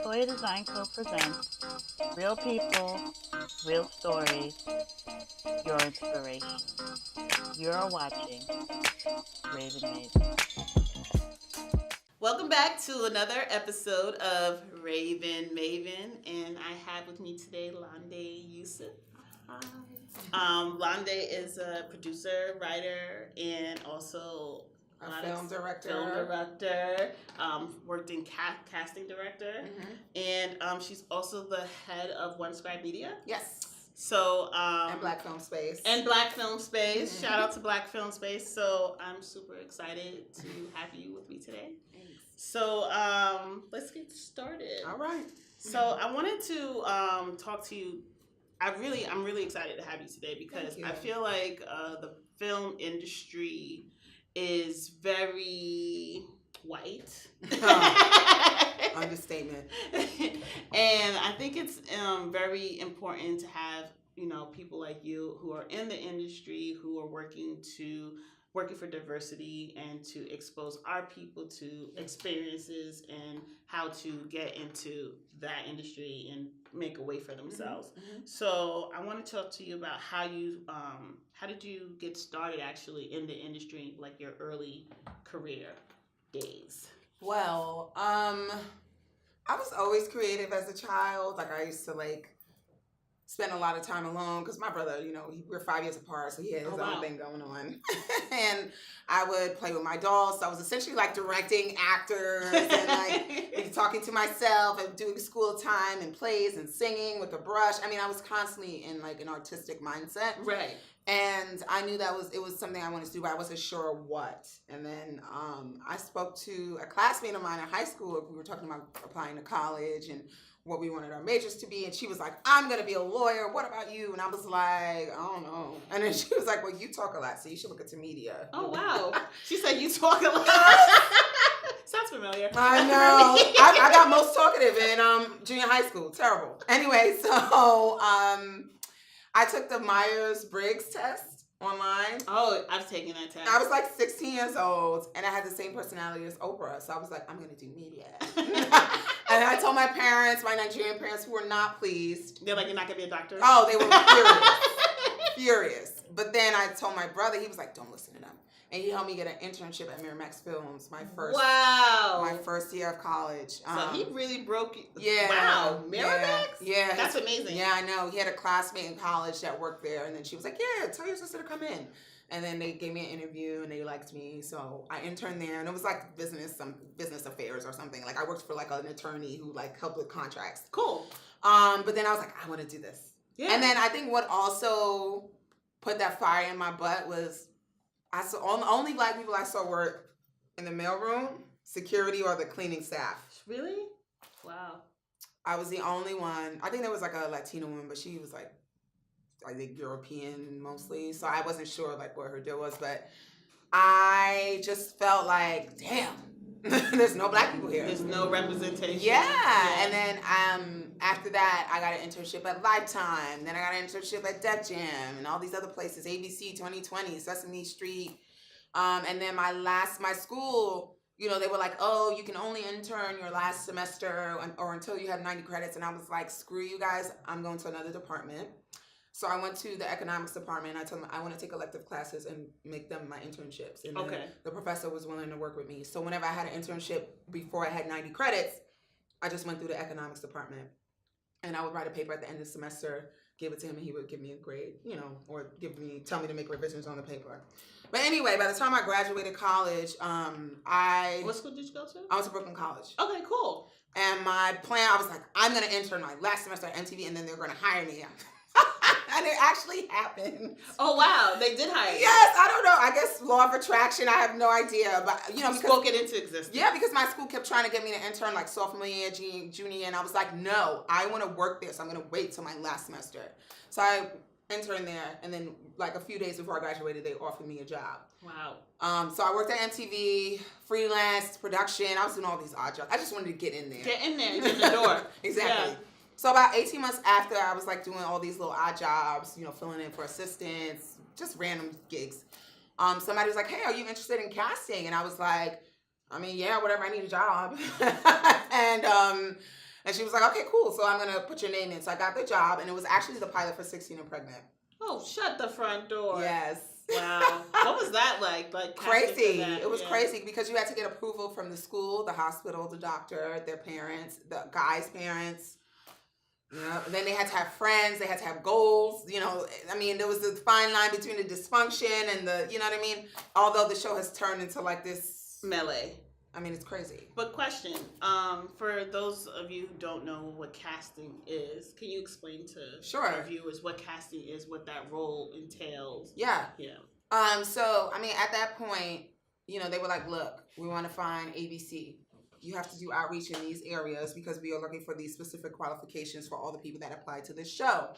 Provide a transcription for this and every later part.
Toy Design Co. presents real people, real stories, your inspiration. You're watching Raven Maven. Welcome back to another episode of Raven Maven, and I have with me today Lande Yoosuf. Hi. Lande is a producer, writer, and also a film director. Worked in casting director, and she's also the head of One Scribe Media. Yes. So and Black Film Space. Shout out to Black Film Space. So I'm super excited to have you with me today. Thanks. So let's get started. All right. So I wanted to talk to you. I'm really excited to have you today because I feel like the film industry is very white. Understatement. And I think it's very important to have, people like you who are in the industry, who are working for diversity and to expose our people to experiences and how to get into that industry and make a way for themselves. So I want to talk to you about how did you get started actually in the industry, like your early career days? Well, I was always creative as a child. Like I used to spend a lot of time alone because my brother, we're 5 years apart, so he had his own thing going on. And I would play with my dolls. So I was essentially directing actors and talking to myself and doing school time and plays and singing with a brush. I mean, I was constantly in an artistic mindset. Right. And I knew it was something I wanted to do, but I wasn't sure what. And then I spoke to a classmate of mine in high school. We were talking about applying to college and what we wanted our majors to be. And she was like, I'm going to be a lawyer. What about you? And I was like, I don't know. And then she was like, well, you talk a lot, so you should look into media. Oh, wow. She said you talk a lot. Sounds familiar. I know. I got most talkative in junior high school. Terrible. Anyway, so I took the Myers-Briggs test online. Oh, I've taken that test. I was 16 years old, and I had the same personality as Oprah, so I was like, I'm going to do media. And I told my parents, my Nigerian parents, who were not pleased. They're like, you're not going to be a doctor? Oh, they were furious. Furious. But then I told my brother, he was like, don't listen to them. And he helped me get an internship at Miramax Films, my first year of college. So he really broke you. Yeah. Wow. Miramax? Yeah. That's amazing. Yeah, I know. He had a classmate in college that worked there, and then she was like, yeah, tell your sister to come in. And then they gave me an interview, and they liked me, so I interned there, and it was business affairs or something. I worked for an attorney who helped with contracts. Cool. But then I was like, I want to do this. Yeah. And then I think what also put that fire in my butt was I saw only Black people I saw were in the mailroom, security, or the cleaning staff. Really? Wow. I was the only one. I think there was a Latino woman, but she was I think European mostly. So I wasn't sure what her deal was, but I just felt damn, there's no Black people here. There's no representation. Yeah. And then after that, I got an internship at Lifetime. Then I got an internship at Def Jam and all these other places, ABC 2020, Sesame Street. And then my school, they were like, oh, you can only intern your last semester or until you have 90 credits. And I was like, screw you guys, I'm going to another department. So I went to the economics department, and I told them I want to take elective classes and make them my internships. And then the professor was willing to work with me. So whenever I had an internship before I had 90 credits, I just went through the economics department. And I would write a paper at the end of the semester, give it to him, and he would give me a grade, or tell me to make revisions on the paper. But anyway, by the time I graduated college, What school did you go to? I went to Brooklyn College. Okay, cool. And my plan, I was like, I'm going to intern my last semester at MTV, and then they're going to hire me. And it actually happened. Oh, wow. They did hire you. Yes, I don't know. I guess law of attraction, I have no idea. But, spoke it into existence. Yeah, because my school kept trying to get me to intern sophomore year, junior year. And I was like, no, I want to work there. So I'm going to wait till my last semester. So I interned there. And then a few days before I graduated, they offered me a job. Wow. So I worked at MTV, freelance, production. I was doing all these odd jobs. I just wanted to get in there. Get in there. Get in the door. Exactly. Yeah. So about 18 months after, I was doing all these little odd jobs, filling in for assistants, just random gigs. Somebody was like, hey, are you interested in casting? And I was like, I mean, yeah, whatever, I need a job. And she was like, okay, cool. So I'm going to put your name in. So I got the job, and it was actually the pilot for 16 and Pregnant. Oh, shut the front door. Yes. Wow. What was that like? Like crazy. That? It was crazy because you had to get approval from the school, the hospital, the doctor, their parents, the guy's parents. And then they had to have friends. They had to have goals. I mean, there was a fine line between the dysfunction and the, you know what I mean? Although the show has turned into like this melee. I mean, it's crazy. But question, for those of you who don't know what casting is, can you explain to our viewers what casting is, what that role entails? Yeah. Yeah. So, I mean, at that point, they were like, look, we want to find ABC. You have to do outreach in these areas because we are looking for these specific qualifications for all the people that apply to this show.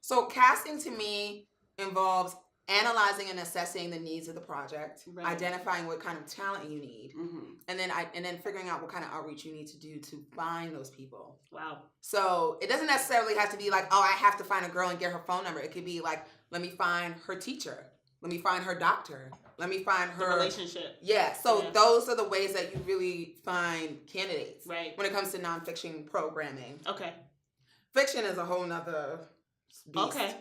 So casting to me involves analyzing and assessing the needs of the project, identifying what kind of talent you need, and then figuring out what kind of outreach you need to do to find those people. Wow. So it doesn't necessarily have to be like, oh, I have to find a girl and get her phone number. It could be like, let me find her teacher. Let me find her doctor. Let me find her... The relationship. Yeah. So those are the ways that you really find candidates. Right. When it comes to nonfiction programming. Okay. Fiction is a whole nother beast. Okay.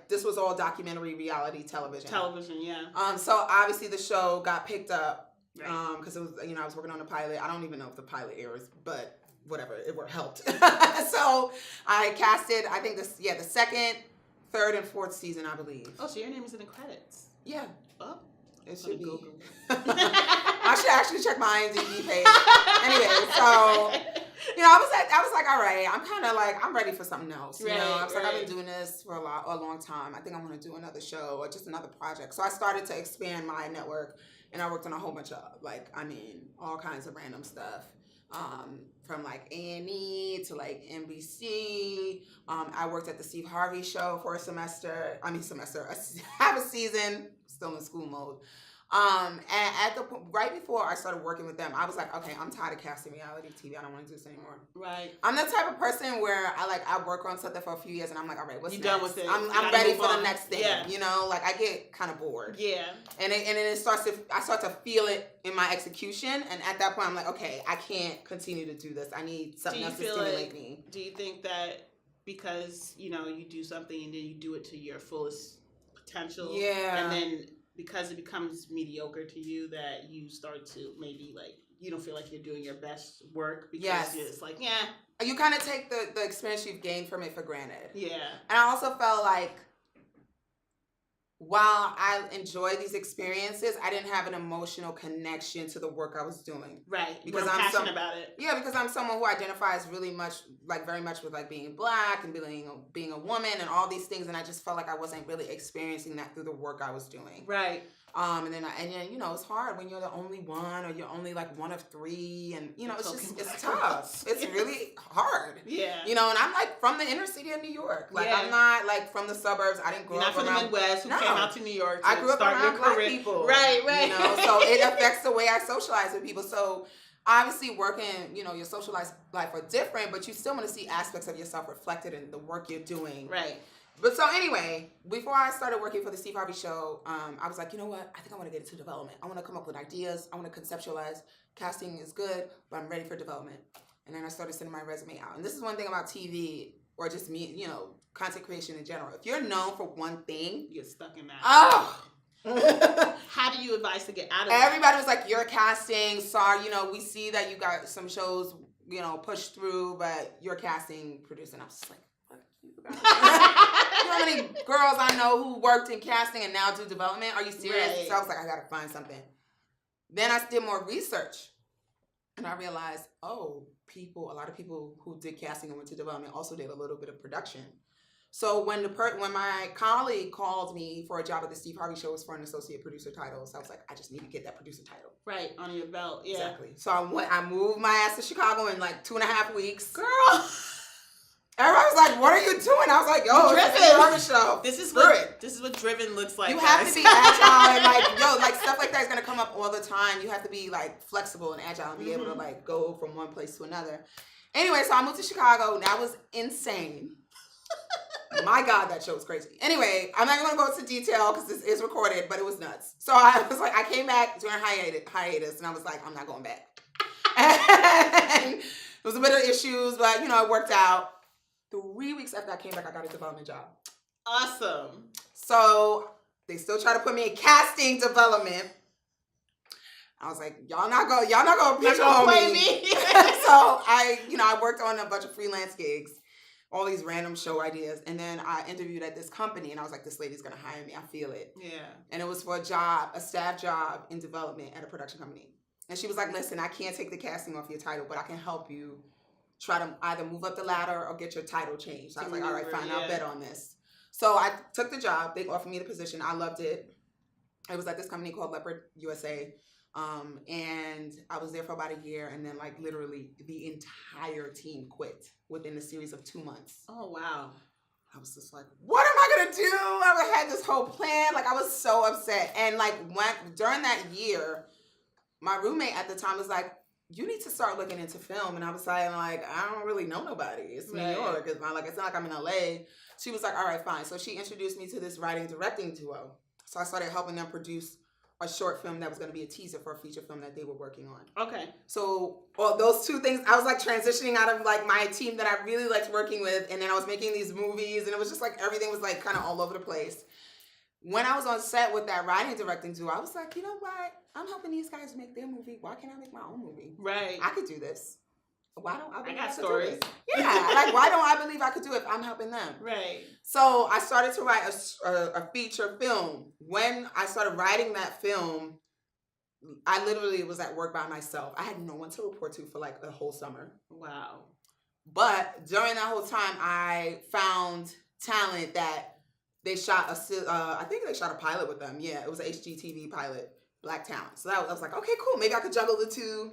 This was all documentary reality television. Yeah. So obviously the show got picked up because it was, I was working on the pilot. I don't even know if the pilot airs, but whatever, it helped. So I casted, I think the second, third, and fourth season, I believe. Oh, so your name is in the credits. Yeah. Oh. It should be. I should actually check my IMDb page. Anyway, so I was like, all right, I'm kind of like, I'm ready for something else. I was like, I've been doing this for a long time. I think I want to do another show or just another project. So I started to expand my network, and I worked on a whole bunch of all kinds of random stuff. From like A&E to like NBC. I worked at the Steve Harvey show for half a season, still in school mode. And right before I started working with them, I was like, okay, I'm tired of casting reality TV. I don't want to do this anymore. Right. I'm the type of person where I work on something for a few years and I'm like, all right, what's next? Done with it. I'm ready for the next thing. Yeah. I get kind of bored. Yeah. And then I start to feel it in my execution, and at that point I'm like, okay, I can't continue to do this. I need something else to stimulate me. Do you think that because you do something and then you do it to your fullest potential, and then because it becomes mediocre to you, that you start to maybe you don't feel like you're doing your best work because it's like, you kind of take the experience you've gained from it for granted. Yeah. And I also felt like while I enjoy these experiences, I didn't have an emotional connection to the work I was doing. Right. Because I'm passionate about it. Yeah, because I'm someone who identifies really much, very much with being Black and being a woman and all these things, and I just felt like I wasn't really experiencing that through the work I was doing. Right. And then it's hard when you're the only one or you're only one of three, and it's tough. It's really hard. Yeah. And I'm from the inner city of New York. I'm not from the suburbs. I didn't grow up from the Midwest who came out to New York to I grew up start around your Black career. people. Right. So it affects the way I socialize with people. So obviously working, your social life are different, but you still want to see aspects of yourself reflected in the work you're doing. Right. But so anyway, before I started working for the Steve Harvey show, I was like, you know what? I think I want to get into development. I want to come up with ideas. I want to conceptualize. Casting is good, but I'm ready for development. And then I started sending my resume out. And this is one thing about TV or just me, content creation in general. If you're known for one thing, you get stuck in that. Oh! How do you advise to get out of that? Everybody was like, you're casting. Sorry, we see that you got some shows, pushed through, but you're casting, producing. And I was just like, fuck you guys. You know how many girls I know who worked in casting and now do development? Are you serious? Right. So I was like, I gotta find something. Then I did more research, and I realized, a lot of people who did casting and went to development also did a little bit of production. So when my colleague called me for a job at the Steve Harvey show, it was for an associate producer title. So I was like, I just need to get that producer title. Right, on your belt, yeah. Exactly. So I moved my ass to Chicago in 2.5 weeks. Girl! Everybody was like, what are you doing? I was like, yo, it's a Steve Harvey show. This is what driven looks like. You have to be agile and stuff like that is going to come up all the time. You have to be flexible and agile and be able to go from one place to another. Anyway, so I moved to Chicago. That was insane. My God, that show was crazy. Anyway, I'm not going to go into detail because this is recorded, but it was nuts. So I was like, I came back during hiatus, and I was like, I'm not going back. And it was a bit of issues, but it worked out. 3 weeks after I came back, I got a development job. Awesome. So they still try to put me in casting development. I was like, y'all not gonna pigeonhole me. So I worked on a bunch of freelance gigs, all these random show ideas, and then I interviewed at this company, and I was like, this lady's gonna hire me. I feel it. Yeah. And it was for a staff job in development at a production company. And she was like, listen, I can't take the casting off your title, but I can help you try to either move up the ladder or get your title changed. I was like, all right, fine, I'll bet on this. So I took the job. They offered me the position. I loved it. It was at this company called Leopard USA. And I was there for about a year, and then literally the entire team quit within a series of 2 months. Oh, wow. I was just like, what am I going to do? I had this whole plan. I was so upset. And during that year, my roommate at the time was like, you need to start looking into film. And I was like, I don't really know nobody. It's New York. It's not like I'm in LA. She was like, all right, fine. So she introduced me to this writing and directing duo. So I started helping them produce a short film that was going to be a teaser for a feature film that they were working on. Okay. So those two things, I was transitioning out of my team that I really liked working with, and then I was making these movies, and it was just everything was kind of all over the place. When I was on set with that writing and directing duo, I was like, you know what? I'm helping these guys make their movie. Why can't I make my own movie? Right. I could do this. Why don't I believe I got could stories. do it? Yeah. Why don't I believe I could do it if I'm helping them? Right. So I started to write a feature film. When I started writing that film, I literally was at work by myself. I had no one to report to for a whole summer. Wow. But during that whole time, I found talent that they shot I think they shot a pilot with them. Yeah, it was an HGTV pilot, Black Talent. So I was like, okay, cool. Maybe I could juggle the two.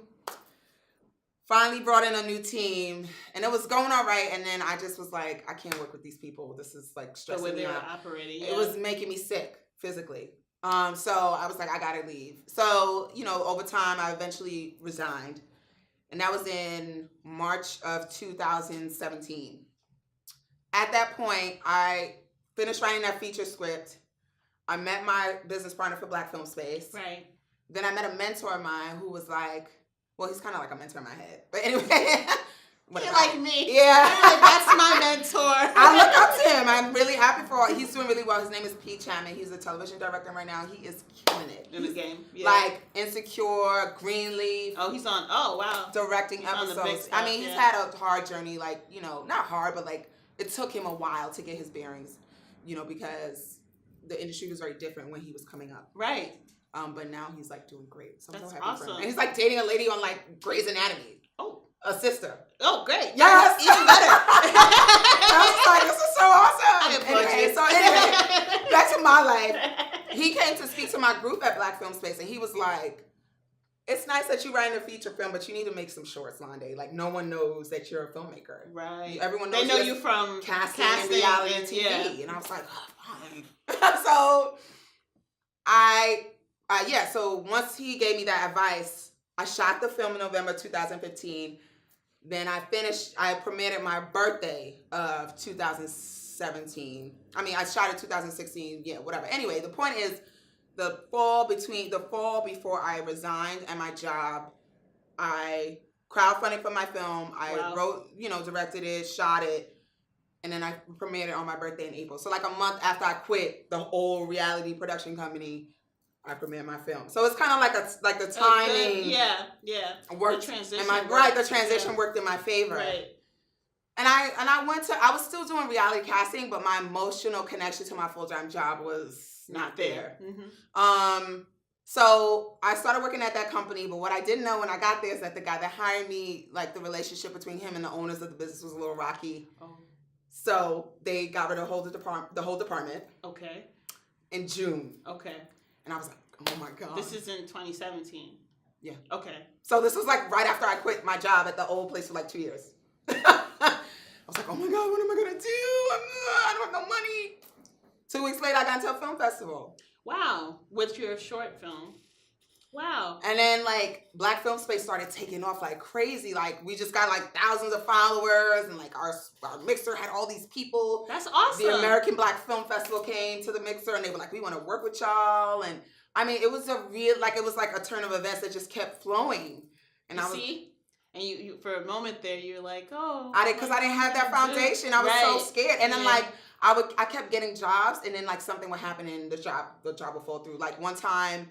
Finally brought in a new team, and it was going all right. And then I just was like, I can't work with these people. This is stressing me out. The way they were operating. It was making me sick physically. So I was like, I gotta leave. So, over time, I eventually resigned. And that was in March of 2017. At that point, I finished writing that feature script. I met my business partner for Black Film Space. Right. Then I met a mentor of mine who was like, well, he's kind of like a mentor in my head. But anyway. You're like me. Yeah. That's my mentor. I look up to him. I'm really happy for he's doing really well. His name is Pete Chapman. He's a television director right now. He is killing it. In the game. Yeah. Insecure, Greenleaf. Oh, he's on. Oh, wow. Directing he's episodes. On the big stuff, he's had a hard journey. Not hard, but it took him a while to get his bearings, because the industry was very different when he was coming up. Right. But now he's doing great. So I'm That's so happy awesome. for him. And he's dating a lady on Grey's Anatomy. Oh. A sister. Oh, great. Yes. Even better. I was like, this is so awesome. Anyway, back to my life. He came to speak to my group at Black Film Space, and he was like, it's nice that you're writing a feature film, but you need to make some shorts, Lande. No one knows that you're a filmmaker. Right. Everyone knows they know you from casting and reality TV. Yeah. And I was like, oh, fine. So so once he gave me that advice, I shot the film in November 2015. Then I premiered my birthday of 2017. I shot it 2016, yeah, whatever. Anyway, the point is, the fall before I resigned at my job, I crowdfunded for my film. I wrote, directed it, shot it, and then I premiered it on my birthday in April. So a month after I quit the whole reality production company, I premiered my film. So it's kind of like the timing. Yeah. Worked. The transition. The transition worked in my favor. Right. And I was still doing reality casting, but my emotional connection to my full-time job was not there. Mm-hmm. So I started working at that company, but what I didn't know when I got there is that the guy that hired me, the relationship between him and the owners of the business was a little rocky. Oh. So they got rid of the whole department. Okay. In June. Okay. And I was like, oh my God. This is in 2017. Yeah. Okay. So this was right after I quit my job at the old place for 2 years. I was like, oh my God, what am I going to do? I don't have no money. 2 weeks later, I got into a film festival. Wow. With your short film. Wow. And then like Black Film Space started taking off like crazy. Like we just got like thousands of followers, and like our mixer had all these people. That's awesome. The American Black Film Festival came to the mixer, and they were like, "We want to work with y'all." And I mean, it was a turn of events that just kept flowing. And and you for a moment there, you're like, oh, I didn't have that foundation. I was so scared, and then like I kept getting jobs, and then like something would happen, and the job would fall through. Like one time,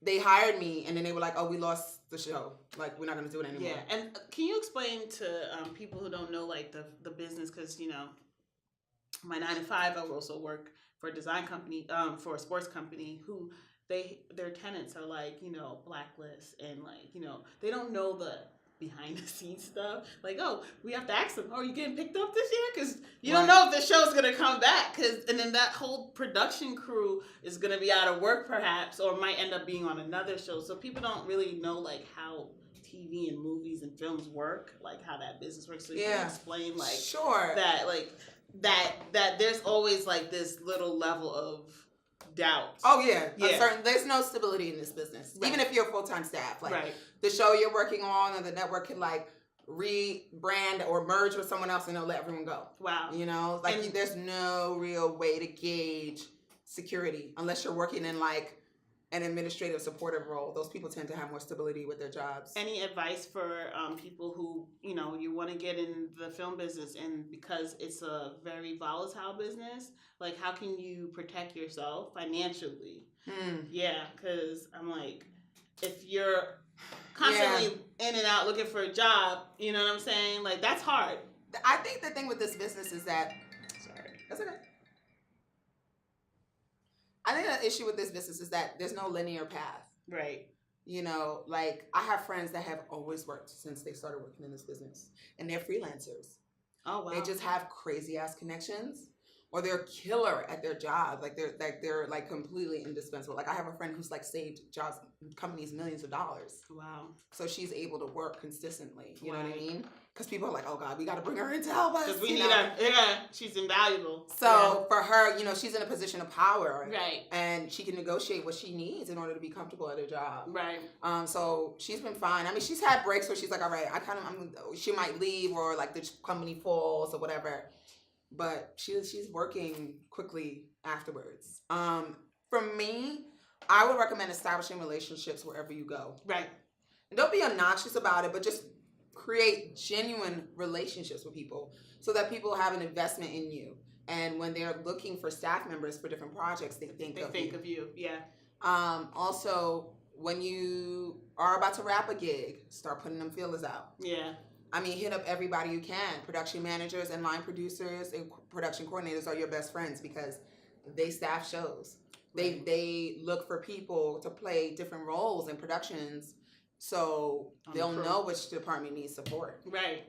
they hired me, and then they were like, "Oh, we lost the show. Like, we're not going to do it anymore." Yeah, and can you explain to people who don't know like the business? Because my 9 to 5, I also work for a design company, for a sports company who their tenants are like blacklist, and like they don't know the behind the scenes stuff. Like, oh, we have to ask them, oh, are you getting picked up this year? Because you don't know if the show's gonna come back. And then that whole production crew is gonna be out of work perhaps, or might end up being on another show. So people don't really know like how TV and movies and films work, like how that business works. So you can explain like that, like that there's always like this little level of doubt. Oh yeah. There's no stability in this business. Even if you're full-time staff. Like the show you're working on, or the network can like rebrand or merge with someone else, and they'll let everyone go. Wow. Like there's no real way to gauge security unless you're working in like an administrative supportive role. Those people tend to have more stability with their jobs. Any advice for people who you want to get in the film business, and because it's a very volatile business, like how can you protect yourself financially? Yeah, because I'm like, if you're constantly in and out looking for a job, you know what I'm saying? Like that's hard. I think the thing with this business is that that's okay. I think the issue with this business is that there's no linear path. Right. Like I have friends that have always worked since they started working in this business, and they're freelancers. Oh wow. They just have crazy ass connections, or they're killer at their job. Like they're like completely indispensable. Like I have a friend who's like saved companies millions of dollars. Wow. So she's able to work consistently. You know what I mean? Because people are like, oh God, we got to bring her in to help us. Because we need her. Yeah, she's invaluable. So for her, she's in a position of power. Right. And she can negotiate what she needs in order to be comfortable at her job. Right. So she's been fine. I mean, she's had breaks where she's like, all right, she might leave, or like the company falls or whatever. But she's working quickly afterwards. For me, I would recommend establishing relationships wherever you go. Right. And don't be obnoxious about it, but just create genuine relationships with people so that people have an investment in you. And when they're looking for staff members for different projects, they think of you. Yeah. Also, when you are about to wrap a gig, start putting them feelers out. Yeah. I mean, hit up everybody you can. Production managers and line producers and production coordinators are your best friends because they staff shows. They look for people to play different roles in productions, so they'll know which department needs support. Right.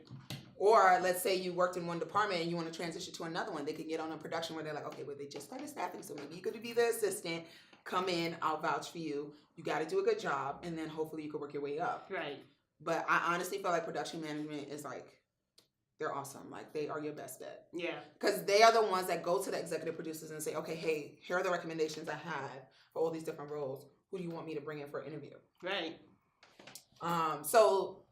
Or let's say you worked in one department and you want to transition to another one. They can get on a production where they're like, okay, well, they just started staffing, so maybe you could be the assistant. Come in, I'll vouch for you. You got to do a good job, and then hopefully you can work your way up. Right. But I honestly feel like production management is like, they're awesome. Like, they are your best bet. Yeah. Because they are the ones that go to the executive producers and say, okay, hey, here are the recommendations I have for all these different roles. Who do you want me to bring in for an interview? Right. So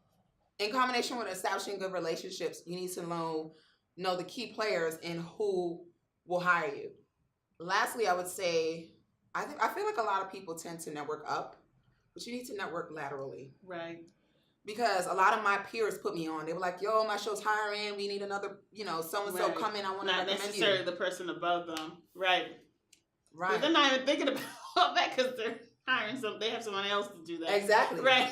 in combination with establishing good relationships, you need to know the key players and who will hire you. Lastly, I would say, I feel like a lot of people tend to network up, but you need to network laterally. Right. Because a lot of my peers put me on. They were like, yo, my show's hiring. We need another, so-and-so come in. I want to recommend you. Not necessarily the person above them. Right. Right. But they're not even thinking about that because they're hiring they have someone else to do that. Exactly. Right.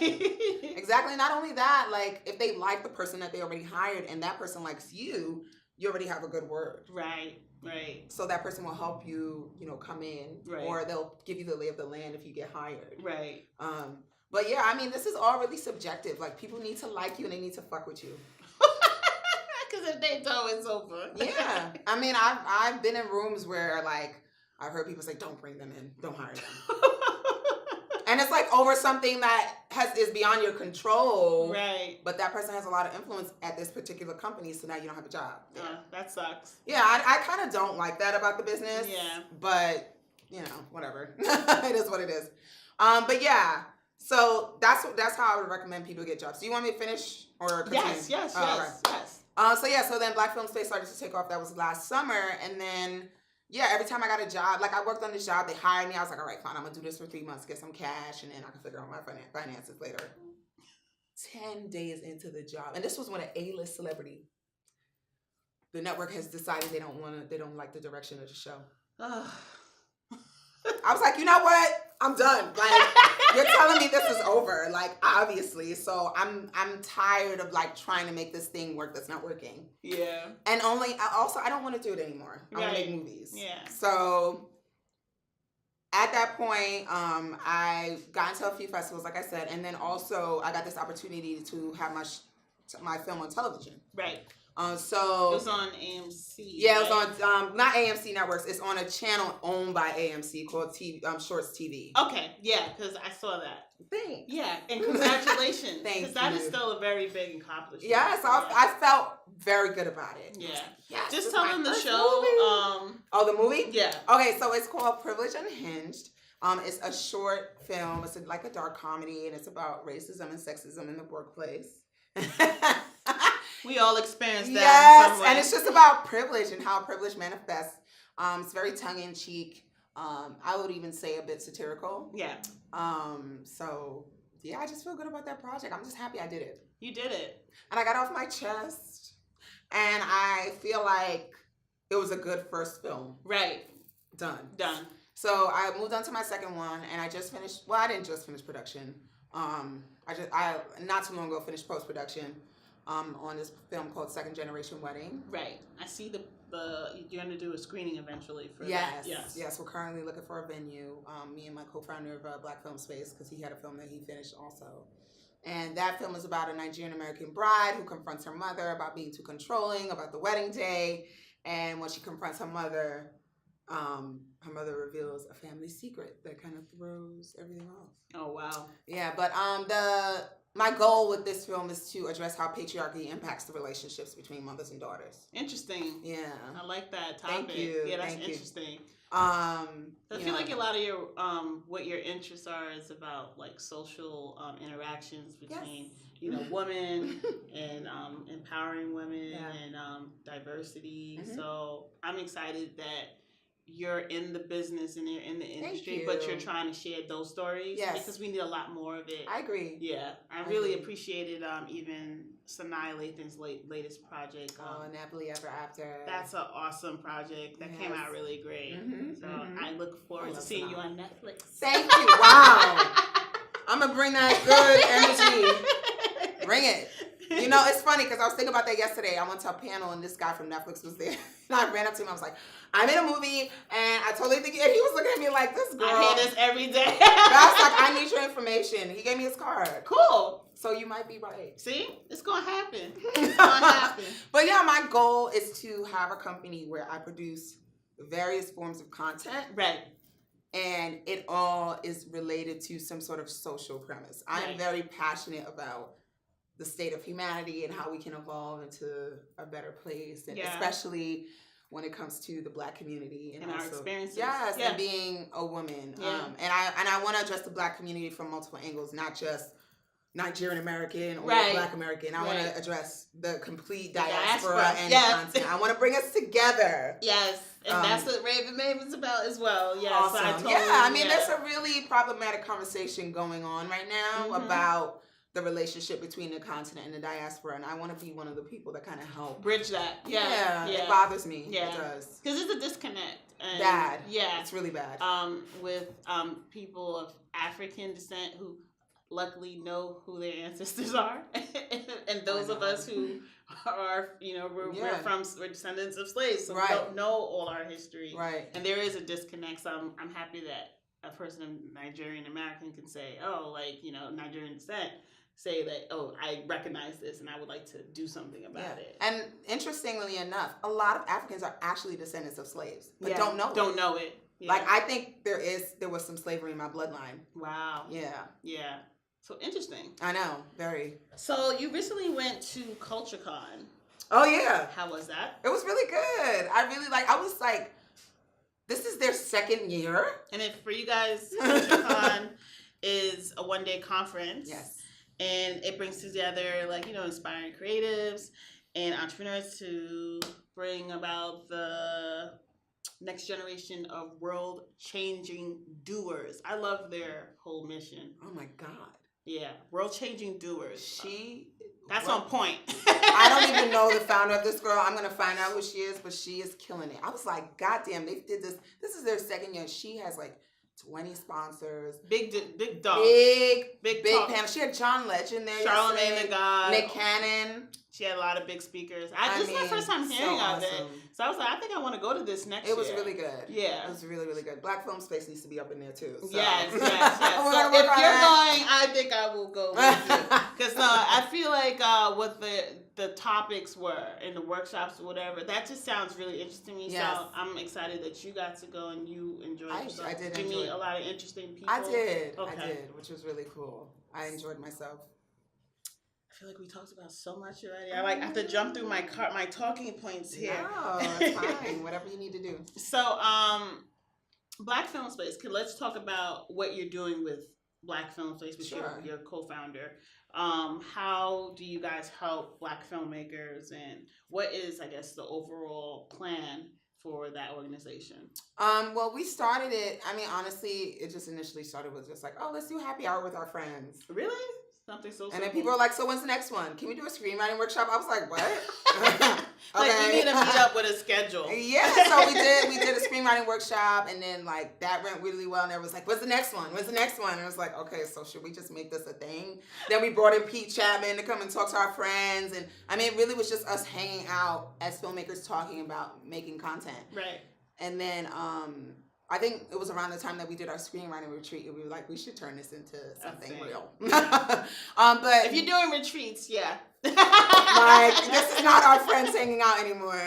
Exactly. Not only that, like, if they like the person that they already hired and that person likes you, you already have a good word. Right. Right. So that person will help you, come in. Right. Or they'll give you the lay of the land if you get hired. Right. But yeah, I mean, this is all really subjective. Like, people need to like you and they need to fuck with you. Because if they don't, it's over. Yeah. I mean, I've been in rooms where, like, I've heard people say, don't bring them in. Don't hire them. And it's like over something that is beyond your control. Right. But that person has a lot of influence at this particular company, so now you don't have a job. Yeah, that sucks. Yeah, I kind of don't like that about the business. Yeah. But, whatever. It is what it is. But yeah, so that's how I would recommend people get jobs. Do you want me to finish or continue? Yes. So then Black Film Space started to take off. That was last summer, and then every time I got a job, like I worked on this job, they hired me. I was like, all right, fine, I'm gonna do this for 3 months, get some cash, and then I can figure out my finances later. 10 days into the job, and this was when an A-list celebrity. The network has decided they don't like the direction of the show. I was like, you know what? I'm done. Like, you're telling me this is over. Like, obviously. So I'm tired of like trying to make this thing work that's not working. Yeah. And I don't want to do it anymore. I want to make movies. Yeah. So at that point, I got into a few festivals, like I said, and then also I got this opportunity to have my film on television. Right. So it was on AMC. Yeah, it was on not AMC Networks. It's on a channel owned by AMC called Shorts TV. Okay, yeah, because I saw that. Thanks. Yeah, and congratulations. Thank you. Because that is still a very big accomplishment. Yes, I felt very good about it. Yeah. Yes, just tell them the show. The movie? Yeah. Okay, so it's called Privilege Unhinged. It's a short film. It's like a dark comedy, and it's about racism and sexism in the workplace. We all experience that. Yes, and it's just about privilege and how privilege manifests. It's very tongue-in-cheek. I would even say a bit satirical. Yeah. So, yeah, I just feel good about that project. I'm just happy I did it. You did it. And I got off my chest. And I feel like it was a good first film. Right. Done. So I moved on to my second one, and I just finished, I didn't just finish production. I not too long ago finished post-production. On this film called Second Generation Wedding. Right. I see you're going to do a screening eventually for that. Yes. We're currently looking for a venue. Me and my co-founder of Black Film Space, because he had a film that he finished also. And that film is about a Nigerian American bride who confronts her mother about being too controlling about the wedding day. And when she confronts her mother reveals a family secret that kind of throws everything off. Oh, wow. Yeah, but my goal with this film is to address how patriarchy impacts the relationships between mothers and daughters. Interesting. Yeah. I like that topic. Thank you. Yeah, that's Thank interesting. You. I feel like a lot of your what your interests are is about like social interactions between women and empowering women and diversity. Mm-hmm. So I'm excited that you're in the business and you're in the industry, but you're trying to share those stories. Yes. Because we need a lot more of it. I agree. Yeah. I really appreciated even Sanaa Lathan's latest project. Happily Ever After. That's an awesome project. That came out really great. Mm-hmm. So I look forward to seeing you on Netflix. Thank you. Wow. I'm going to bring that good energy. Bring it. You know, it's funny because I was thinking about that yesterday. I went to a panel and this guy from Netflix was there. And I ran up to him. I was like, I'm in a movie. And I totally think, and he was looking at me like, this girl. I hear this every day. But I was like, I need your information. He gave me his card. Cool. So you might be right. See? It's going to happen. It's going to happen. But yeah, my goal is to have a company where I produce various forms of content. Right. And it all is related to some sort of social premise. I am very passionate about the state of humanity and how we can evolve into a better place, and especially when it comes to the Black community and our experiences. Yes, and being a woman. Yeah. And I want to address the Black community from multiple angles, not just Nigerian American or Black American. I want to address the complete diaspora and content. I want to bring us together. Yes. And that's what Raven Maven's about as well. Yes. Awesome. I mean, there's a really problematic conversation going on right now about the relationship between the continent and the diaspora, and I want to be one of the people that kind of help bridge that. Yeah. It bothers me. Yeah, it does. Because it's a disconnect. And bad. Yeah, it's really bad. With people of African descent who luckily know who their ancestors are, and those of us who are, we're descendants of slaves, so we don't know all our history. Right. And there is a disconnect. So I'm happy that a person of Nigerian American can say, Nigerian descent. Say that, I recognize this and I would like to do something about it. And interestingly enough, a lot of Africans are actually descendants of slaves, but don't know it. Yeah. Like, I think there was some slavery in my bloodline. Wow. Yeah. Yeah. So interesting. I know, very. So you recently went to CultureCon. Oh yeah. How was that? It was really good. I was like, this is their second year. And if for you guys, CultureCon is a one-day conference. Yes. And it brings together, like, inspiring creatives and entrepreneurs to bring about the next generation of world-changing doers. I love their whole mission. Oh my God. Yeah, world-changing doers. That's on point. I don't even know the founder of this girl. I'm going to find out who she is, but she is killing it. I was like, God damn, they did this. This is their second year. She has like 20 sponsors. Big dog. Big panel. She had John Legend there. Charlamagne the God. Nick Cannon. She had a lot of big speakers. This is my first time hearing of it. So I was like, I think I want to go to this next year. It was really good. Yeah. It was really, really good. Black Film Space needs to be up in there too. So. Yes. So if you're going, I think I will go with you. Because I feel like what the topics were in the workshops or whatever, that just sounds really interesting to me. Yes. So I'm excited that you got to go and you enjoyed yourself. I did. Did you meet a lot of interesting people? I did. Okay. I did, which was really cool. I enjoyed myself. I feel like we talked about so much already. I have to jump through my talking points here. No, it's fine. Whatever you need to do. So, Black Film Space. Let's talk about what you're doing with Black Film Space with your co-founder. How do you guys help Black filmmakers, and what is, I guess, the overall plan for that organization? Well, we started it. I mean, honestly, it just initially started with just like, oh, let's do happy hour with our friends. Really? Something so simple. And then people were like, so when's the next one? Can we do a screenwriting workshop? I was like, what? Like, we need to meet up with a schedule. Yeah, so we did a screenwriting workshop, and then like that went really well, and there was like, what's the next one? When's the next one? And it was like, okay, so should we just make this a thing? Then we brought in Pete Chapman to come and talk to our friends, and I mean, it really was just us hanging out as filmmakers talking about making content. Right. And then I think it was around the time that we did our screenwriting retreat, and we were like, we should turn this into something real. But if you're doing retreats, yeah. Like, this is not our friends hanging out anymore.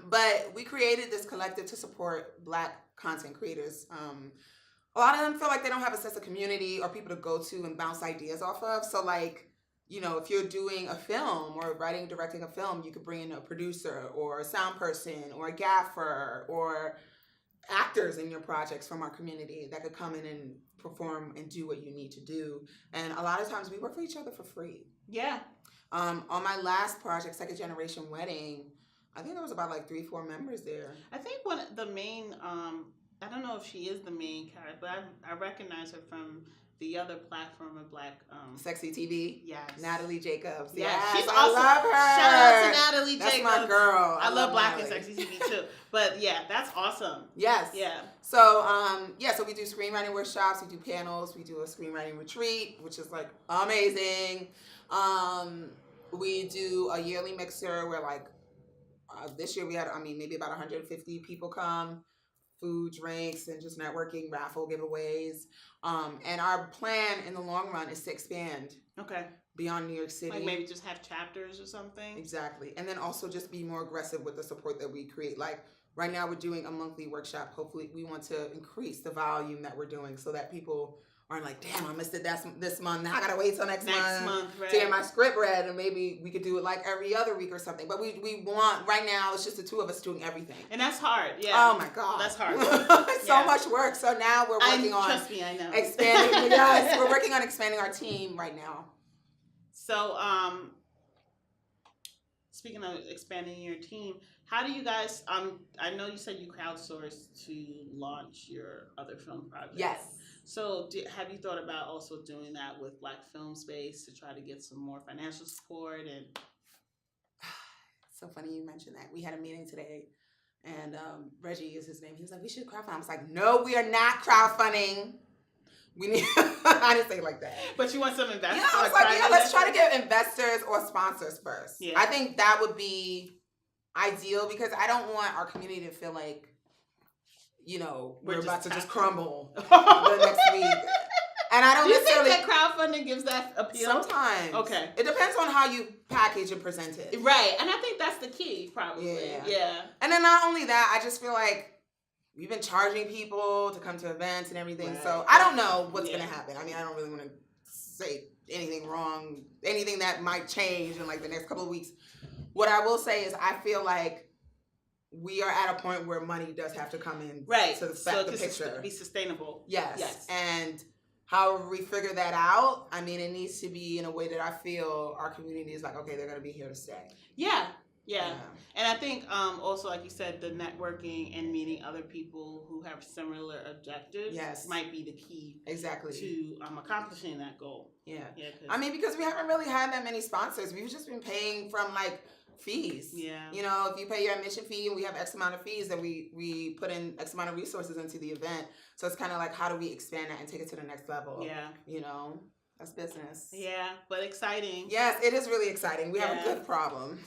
But we created this collective to support Black content creators. A lot of them feel like they don't have a sense of community or people to go to and bounce ideas off of. So like, if you're doing a film or writing, directing a film, you could bring in a producer or a sound person or a gaffer or actors in your projects from our community that could come in and perform and do what you need to do. And a lot of times we work for each other for free. Yeah. On my last project, Second Generation Wedding, I think there was about like 3-4 members there. I think one of the main, I don't know if she is the main character, but I recognize her from the other platform of Black Sexy TV. Yes. Natalie Jacobs. Yeah, yes, she's I awesome. love her. Shout out to Natalie That's Jacobs. my girl. I love Black Natalie. and Sexy TV too. But yeah, that's awesome. Yes. Yeah. So so we do screenwriting workshops, we do panels, we do a screenwriting retreat, which is like amazing. We do a yearly mixer where like this year we had maybe about 150 people come. Food, drinks, and just networking, raffle giveaways. And our plan in the long run is to expand. Okay. Beyond New York City. Like maybe just have chapters or something. Exactly. And then also just be more aggressive with the support that we create. Like right now we're doing a monthly workshop. Hopefully we want to increase the volume that we're doing so that people aren't like, damn, I missed it this month. Now I gotta wait till next month right. to get my script read, and maybe we could do it like every other week or something. But we want, right now it's just the two of us doing everything. And that's hard, yeah. Oh my God. That's hard. So much work. So now we're working on trust me, I know. expanding. Yes, we're working on expanding our team right now. So speaking of expanding your team, how do you guys I know you said you crowdsourced to launch your other film project. Yes. So have you thought about also doing that with Black Film Space to try to get some more financial support? And so funny you mentioned that. We had a meeting today, and Reggie is his name. He was like, we should crowdfund. I was like, no, we are not crowdfunding. We need. I didn't say it like that. But you want some investors? Yeah, I was like, let's try to get investors or sponsors first. Yeah. I think that would be ideal because I don't want our community to feel like, we're about to just crumble the next week. And I don't Do you necessarily think that crowdfunding gives that appeal? Sometimes. Okay. It depends on how you package and present it. Right. And I think that's the key, probably. Yeah. And then not only that, I just feel like we've been charging people to come to events and everything. Right. So I don't know what's going to happen. I mean, I don't really want to say anything wrong, anything that might change in like the next couple of weeks. What I will say is I feel like we are at a point where money does have to come in right. to the so picture. Be sustainable. Yes. And however we figure that out, I mean, it needs to be in a way that I feel our community is like, okay, they're going to be here to stay. Yeah. And I think also, like you said, the networking and meeting other people who have similar objectives might be the key to accomplishing that goal. Yeah. I mean, because we haven't really had that many sponsors. We've just been paying from like fees. Yeah. You know, if you pay your admission fee and we have X amount of fees, then we put in X amount of resources into the event. So it's kind of like, how do we expand that and take it to the next level? Yeah. You know, that's business. Yeah, but exciting. Yes, it is really exciting. We have a good problem.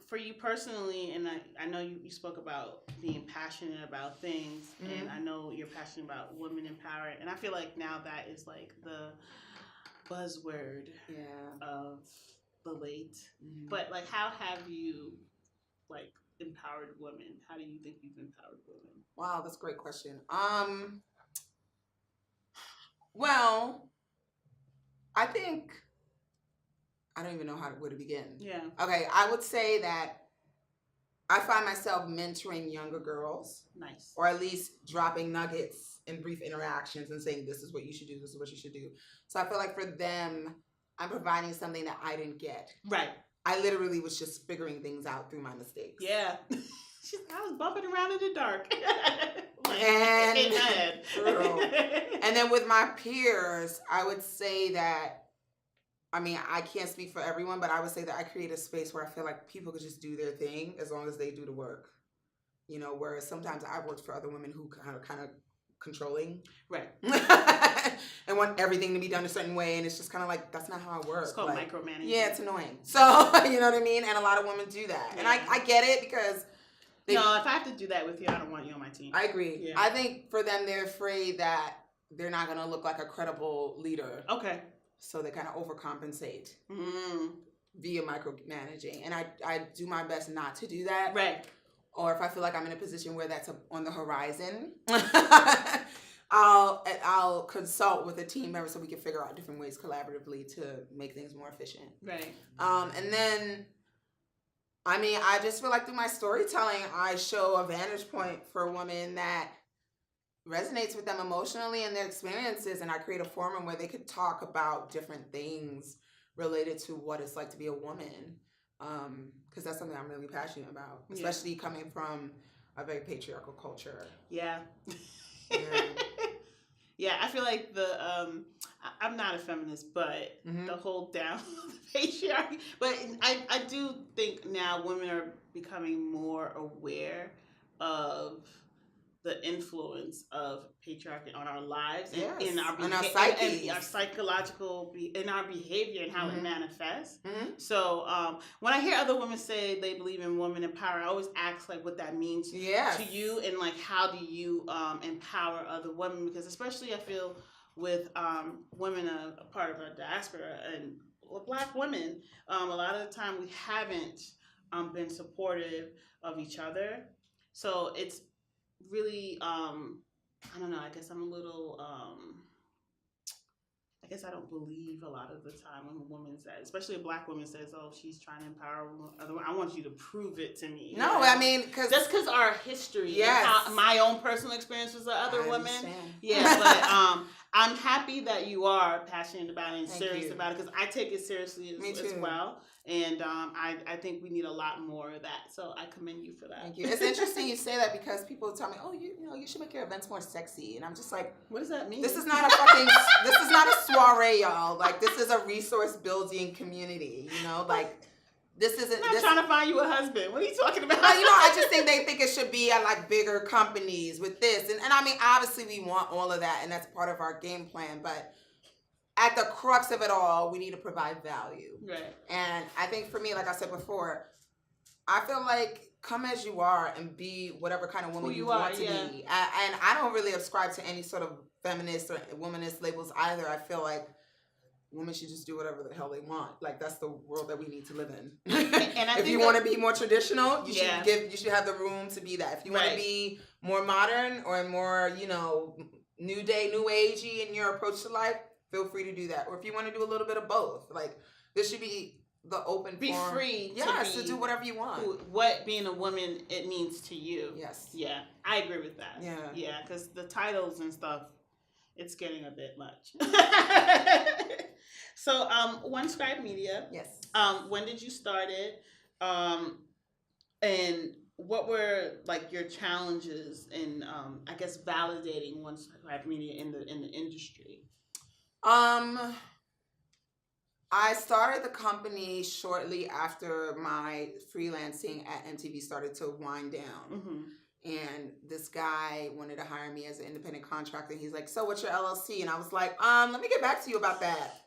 For you personally, and I know you spoke about being passionate about things, and I know you're passionate about women empowerment, and I feel like now that is like the buzzword of the late. But like, how have you like empowered women? How do you think you've empowered women? Wow, that's a great question. Well, I think I don't even know where to begin. Yeah. Okay, I would say that I find myself mentoring younger girls. Nice. Or at least dropping nuggets in brief interactions and saying, this is what you should do, this is what you should do. So I feel like for them, I'm providing something that I didn't get. Right. I literally was just figuring things out through my mistakes. Yeah. I was bumping around in the dark. And then with my peers, I would say that, I mean, I can't speak for everyone, but I would say that I create a space where I feel like people could just do their thing as long as they do the work. You know, whereas sometimes I've worked for other women who kind of controlling. Right. And want everything to be done a certain way. And it's just kind of like, that's not how I work. It's called micromanaging. Yeah, it's annoying. So, you know what I mean? And a lot of women do that. Yeah. And I get it because... No, if I have to do that with you, I don't want you on my team. I agree. Yeah. I think for them, they're afraid that they're not going to look like a credible leader. Okay. So they kind of overcompensate via micromanaging. And I do my best not to do that. Right. Or if I feel like I'm in a position where that's on the horizon, I'll consult with a team member so we can figure out different ways collaboratively to make things more efficient. Right. And then, I mean, I just feel like through my storytelling, I show a vantage point for women that resonates with them emotionally and their experiences, and I create a forum where they could talk about different things related to what it's like to be a woman, because that's something I'm really passionate about, especially coming from a very patriarchal culture. Yeah. Yeah, I feel like I'm not a feminist, but the whole down the patriarchy. But I do think now women are becoming more aware of the influence of patriarchy on our lives and in our psyche, and our psychological, in our behavior and how it manifests. So when I hear other women say they believe in women empowerment, I always ask like what that means to you, and like how do you empower other women? Because especially I feel with women a part of our diaspora and Black women, a lot of the time we haven't been supportive of each other. So it's really, I don't know, I guess I'm a little, I guess I don't believe a lot of the time when a woman says, especially a Black woman says, oh, she's trying to empower other women. I want you to prove it to me. No, I mean, just because our history, my own personal experience with other women. Yeah, but I'm happy that you are passionate about it and serious about it, because I take it seriously as well. And I think we need a lot more of that. So I commend you for that. Thank you. It's interesting you say that, because people tell me, oh, you know, you should make your events more sexy. And I'm just like, what does that mean? This is not a soiree, y'all. Like, this is a resource building community, you know? Like, this isn't... I'm not trying to find you a husband. What are you talking about? You know, I just think they think it should be at like bigger companies with this. And I mean, obviously we want all of that, and that's part of our game plan, but at the crux of it all, we need to provide value. Right. And I think for me, like I said before, I feel like come as you are and be whatever kind of woman you want to be. And I don't really ascribe to any sort of feminist or womanist labels either. I feel like women should just do whatever the hell they want. Like, that's the world that we need to live in. And if you want to be more traditional, you should have the room to be that. If you want to be more modern or more, you know, new day, new agey in your approach to life, feel free to do that. Or if you want to do a little bit of both, like, this should be the open be form. Free to do whatever you want. What being a woman it means to you. Yes. Yeah, I agree with that. Yeah, because the titles and stuff, it's getting a bit much. So, One Scribe Media. Yes. When did you start it? And what were like your challenges in, I guess, validating One Scribe Media in the industry? I started the company shortly after my freelancing at MTV started to wind down. Mm-hmm. And this guy wanted to hire me as an independent contractor. He's like, so what's your LLC? And I was like, let me get back to you about that.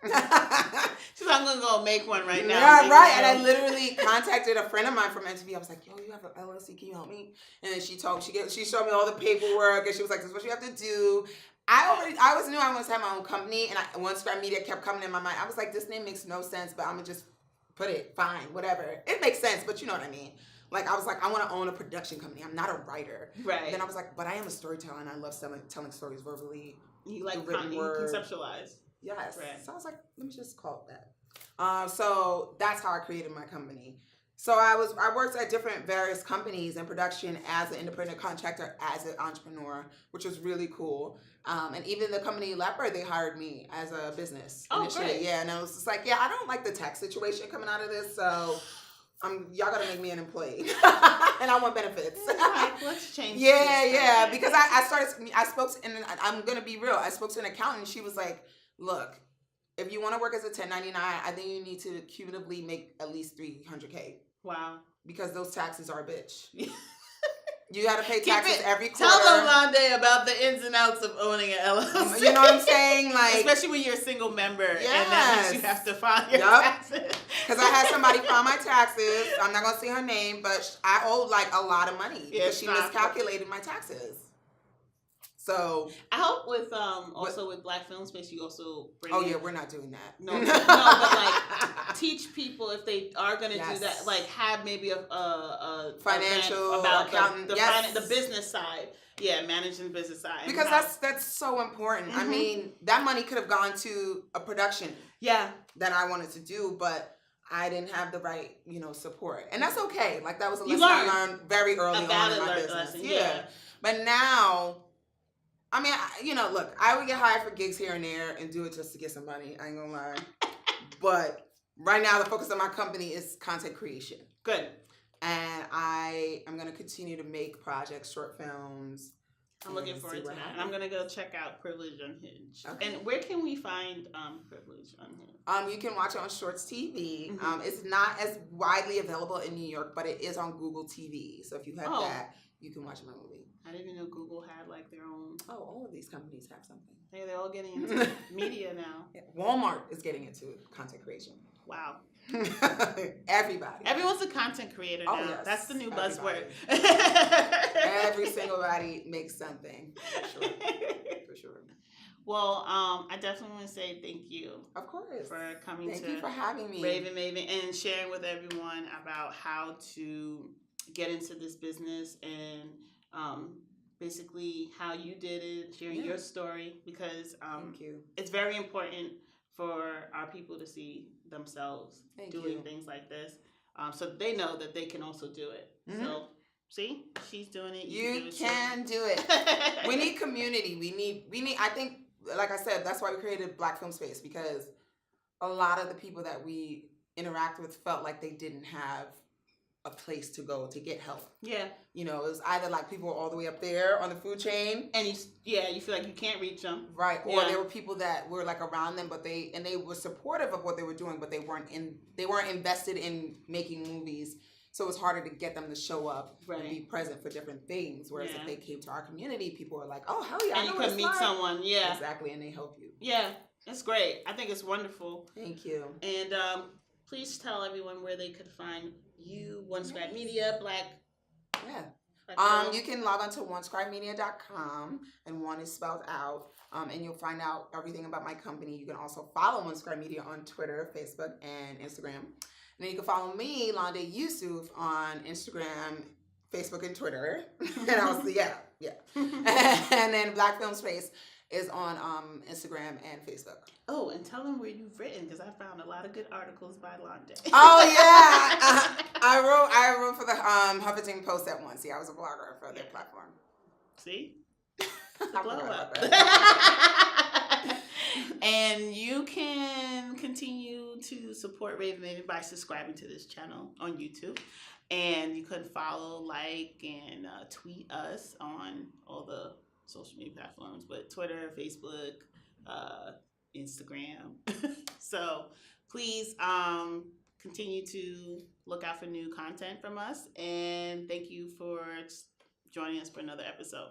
She's like, I'm going to go make one right now. Yeah, right. And I literally contacted a friend of mine from MTV. I was like, yo, you have an LLC. Can you help me? And then she showed me all the paperwork. And she was like, this is what you have to do. I always knew I wanted to have my own company. And One Scribe Media kept coming in my mind. I was like, this name makes no sense, but I'm going to just put it. Fine, whatever. It makes sense, but you know what I mean. Like, I was like, I want to own a production company. I'm not a writer. Right. Then I was like, but I am a storyteller, and I love telling stories verbally. You like the written word. Conceptualize. Yes. Right. So I was like, let me just call it that. So that's how I created my company. So I worked at various companies in production as an independent contractor, as an entrepreneur, which was really cool. And even the company Leopard, they hired me as a business initially. Great. Yeah, and I was just like, yeah, I don't like the tax situation coming out of this, so y'all gotta make me an employee, and I want benefits. Let's change. Yeah, because I spoke to, and I'm gonna be real. I spoke to an accountant. She was like, look, if you want to work as a 1099, I think you need to cumulatively make at least $300K. Wow. Because those taxes are a bitch. You got to pay taxes every quarter. Tell them, Lande, about the ins and outs of owning an LLC. You know what I'm saying? Like, especially when you're a single member, yes. and that means you have to file your taxes. Because I had somebody file my taxes. I'm not gonna say her name, but I owed like a lot of money because she miscalculated my taxes. So I help with also with Black Film Space. You also bring. Oh yeah, we're not doing that. No, but like teach people if they are gonna do that. Like have maybe a financial about accountant, the business side. Yeah, managing the business side. Because that's so important. Mm-hmm. I mean, that money could have gone to a production. Yeah. That I wanted to do, but I didn't have the right, support, and that's okay. Like that was a lesson I learned very early on in my business. Lesson. Yeah. But now. I mean, look, I would get hired for gigs here and there and do it just to get some money. I ain't gonna lie. But right now, the focus of my company is content creation. Good. And I am going to continue to make projects, short films. I'm looking forward to that. And I'm going to go check out Privilege Unhinged. Okay. And where can we find Privilege Unhinged? You can watch it on Shorts TV. Mm-hmm. It's not as widely available in New York, but it is on Google TV. So if you have that, you can watch my movie. I didn't even know Google had like their own. Oh, all of these companies have something. Hey, they're all getting into media now. Yeah. Walmart is getting into content creation. Wow. Everybody. Everyone's a content creator now. Yes. That's the new buzzword. Every single body makes something. For sure. Well, I definitely want to say thank you. Of course. For coming Thank you for having me. Raven Maven and sharing with everyone about how to get into this business and basically how you did it, sharing your story, because thank you. It's very important for our people to see themselves doing things like this, so they know that they can also do it. Mm-hmm. So, see, she's doing it. You can do it. We need community. We need. I think, like I said, that's why we created Black Film Space, because a lot of the people that we interact with felt like they didn't have a place to go to get help. Yeah. It was either like people were all the way up there on the food chain, and you feel like you can't reach them. Right. Or there were people that were like around them, but they were supportive of what they were doing, but they weren't invested in making movies. So it was harder to get them to show up and be present for different things. Whereas if they came to our community, people were like, "Oh, hell yeah!" And you could meet someone. Yeah. Exactly, and they help you. Yeah, it's great. I think it's wonderful. Thank you. And please tell everyone where they could find you, One Scribe Media, Black. Yeah. You can log on to onescribemedia.com, and one is spelled out, and you'll find out everything about my company. You can also follow One Scribe Media on Twitter, Facebook, and Instagram. And then you can follow me, Lande Yoosuf, on Instagram, Facebook, and Twitter. And also, and then Black Film Space is on Instagram and Facebook. Oh, and tell them where you've written, because I found a lot of good articles by Lande. Oh yeah, I wrote for the Huffington Post at once. Yeah, I was a blogger for their platform. See. The glow up. And you can continue to support Raven Maven by subscribing to this channel on YouTube. And you could follow, like, and tweet us on all the social media platforms, but Twitter, Facebook, Instagram. So please continue to look out for new content from us. And thank you for joining us for another episode.